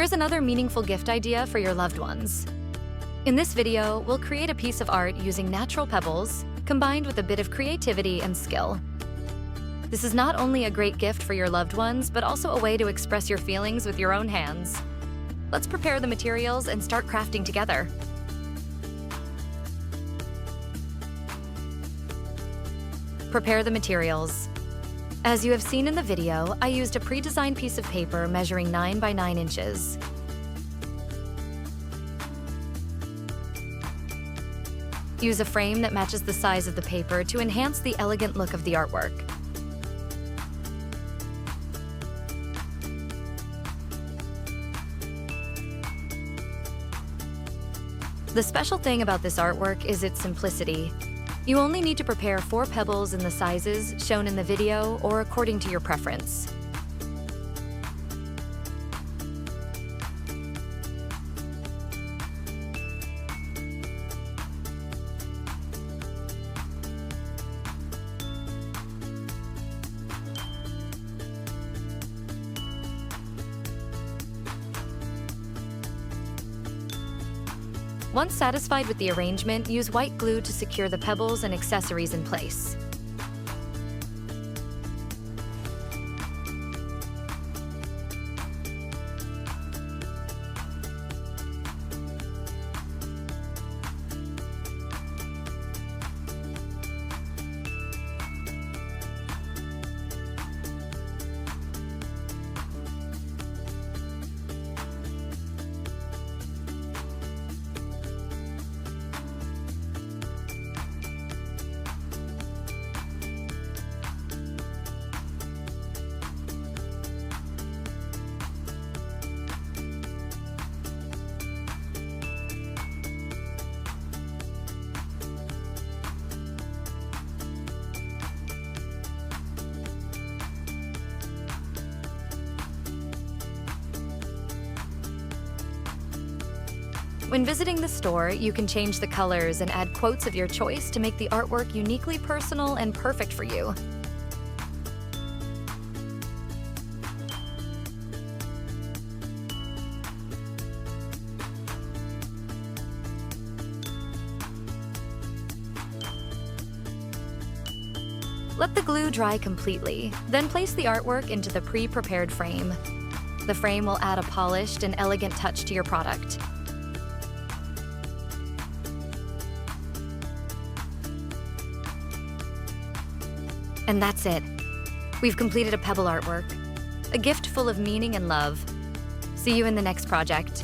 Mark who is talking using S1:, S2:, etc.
S1: Here's another meaningful gift idea for your loved ones. In this video, we'll create a piece of art using natural pebbles, combined with a bit of creativity and skill. This is not only a great gift for your loved ones, but also a way to express your feelings with your own hands. Let's prepare the materials and start crafting together. Prepare the materials. As you have seen in the video, I used a pre-designed piece of paper measuring 9 by 9 inches. Use a frame that matches the size of the paper to enhance the elegant look of the artwork. The special thing about this artwork is its simplicity. You only need to prepare 4 pebbles in the sizes shown in the video or according to your preference. Once satisfied with the arrangement, use white glue to secure the pebbles and accessories in place. When visiting the store, you can change the colors and add quotes of your choice to make the artwork uniquely personal and perfect for you. Let the glue dry completely, then place the artwork into the pre-prepared frame. The frame will add a polished and elegant touch to your product. And that's it. We've completed a pebble artwork, a gift full of meaning and love. See you in the next project.